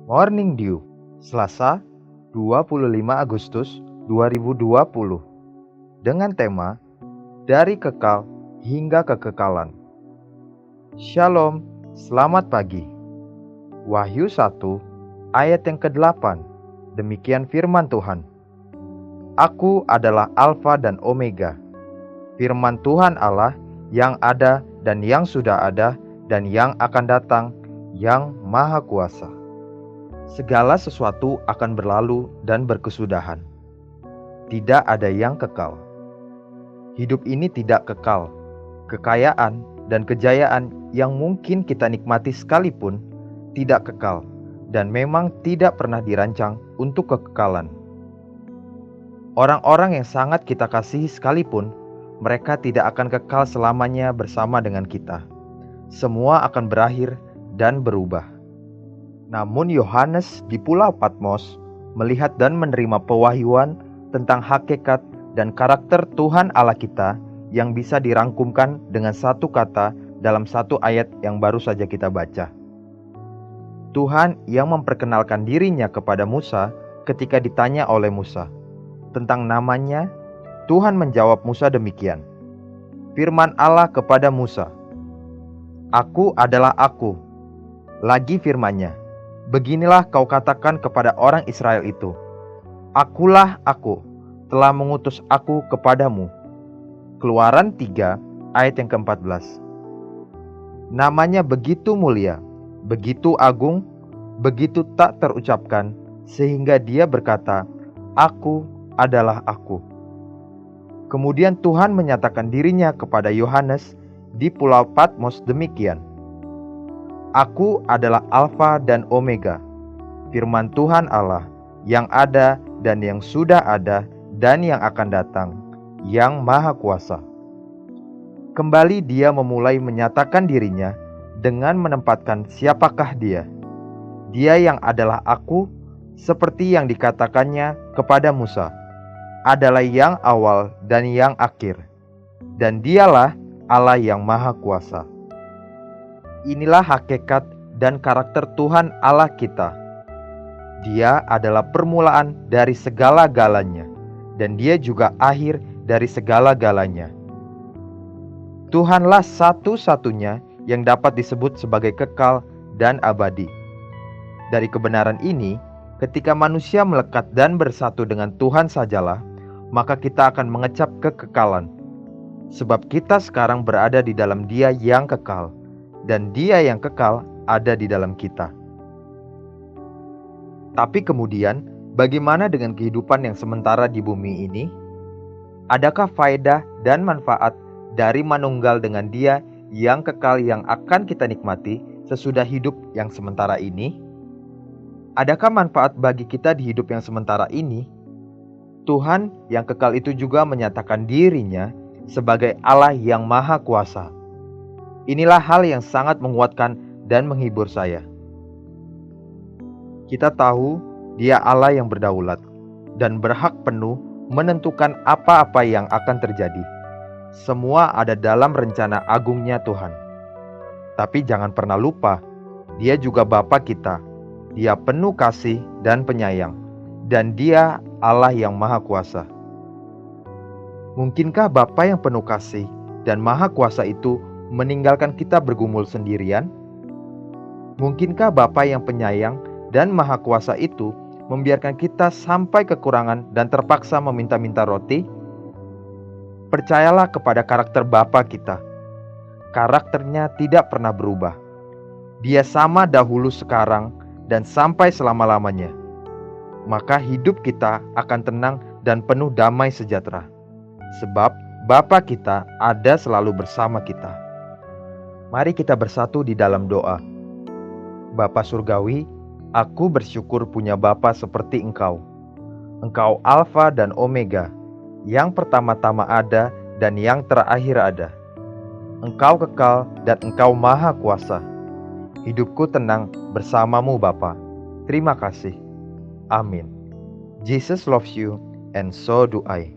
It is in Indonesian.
Morning Dew, Selasa, 25 Agustus 2020, dengan tema Dari Kekal Hingga Kekekalan. Shalom, selamat pagi. Wahyu 1, ayat yang ke-8, demikian firman Tuhan. Aku adalah Alfa dan Omega, firman Tuhan Allah yang ada dan yang sudah ada dan yang akan datang, yang Maha Kuasa. Segala sesuatu akan berlalu dan berkesudahan. Tidak ada yang kekal. Hidup ini tidak kekal. Kekayaan dan kejayaan yang mungkin kita nikmati sekalipun tidak kekal dan memang tidak pernah dirancang untuk kekekalan. Orang-orang yang sangat kita kasihi sekalipun, mereka tidak akan kekal selamanya bersama dengan kita. Semua akan berakhir dan berubah. Namun Yohanes di Pulau Patmos melihat dan menerima pewahyuan tentang hakikat dan karakter Tuhan Allah kita yang bisa dirangkumkan dengan satu kata dalam satu ayat yang baru saja kita baca. Tuhan yang memperkenalkan dirinya kepada Musa ketika ditanya oleh Musa tentang namanya, Tuhan menjawab Musa demikian. Firman Allah kepada Musa, "Aku adalah Aku." Lagi firman-Nya, "Beginilah kau katakan kepada orang Israel itu, Akulah Aku, telah mengutus Aku kepadamu." Keluaran 3 ayat yang ke-14. Namanya begitu mulia, begitu agung, begitu tak terucapkan, sehingga dia berkata, "Aku adalah Aku." Kemudian Tuhan menyatakan dirinya kepada Yohanes di Pulau Patmos demikian. "Aku adalah Alfa dan Omega, firman Tuhan Allah yang ada dan yang sudah ada dan yang akan datang, yang Maha Kuasa." Kembali dia memulai menyatakan dirinya dengan menempatkan siapakah dia. Dia yang adalah Aku, seperti yang dikatakannya kepada Musa, adalah yang awal dan yang akhir, dan dialah Allah yang Maha Kuasa. Inilah hakikat dan karakter Tuhan Allah kita. Dia adalah permulaan dari segala-galanya, dan Dia juga akhir dari segala-galanya. Tuhanlah satu-satunya yang dapat disebut sebagai kekal dan abadi. Dari kebenaran ini, ketika manusia melekat dan bersatu dengan Tuhan sajalah, maka kita akan mengecap kekekalan. Sebab kita sekarang berada di dalam Dia yang kekal, dan Dia yang kekal ada di dalam kita. Tapi kemudian, bagaimana dengan kehidupan yang sementara di bumi ini? Adakah faedah dan manfaat dari manunggal dengan Dia yang kekal yang akan kita nikmati sesudah hidup yang sementara ini? Adakah manfaat bagi kita di hidup yang sementara ini? Tuhan yang kekal itu juga menyatakan dirinya sebagai Allah yang Maha Kuasa. Inilah hal yang sangat menguatkan dan menghibur saya. Kita tahu Dia Allah yang berdaulat dan berhak penuh menentukan apa-apa yang akan terjadi. Semua ada dalam rencana agungnya Tuhan. Tapi jangan pernah lupa, Dia juga Bapa kita. Dia penuh kasih dan penyayang, dan Dia Allah yang Maha Kuasa. Mungkinkah Bapa yang penuh kasih dan Maha Kuasa itu meninggalkan kita bergumul sendirian? Mungkinkah Bapa yang penyayang dan Maha Kuasa itu membiarkan kita sampai kekurangan dan terpaksa meminta-minta roti? Percayalah kepada karakter Bapa kita. Karakternya tidak pernah berubah. Dia sama dahulu, sekarang, dan sampai selama-lamanya. Maka hidup kita akan tenang dan penuh damai sejahtera. Sebab Bapa kita ada selalu bersama kita. Mari kita bersatu di dalam doa. Bapa Surgawi, aku bersyukur punya Bapa seperti Engkau. Engkau Alfa dan Omega, yang pertama-tama ada dan yang terakhir ada. Engkau kekal dan Engkau Maha Kuasa. Hidupku tenang bersamamu Bapa. Terima kasih. Amin. Jesus loves you and so do I.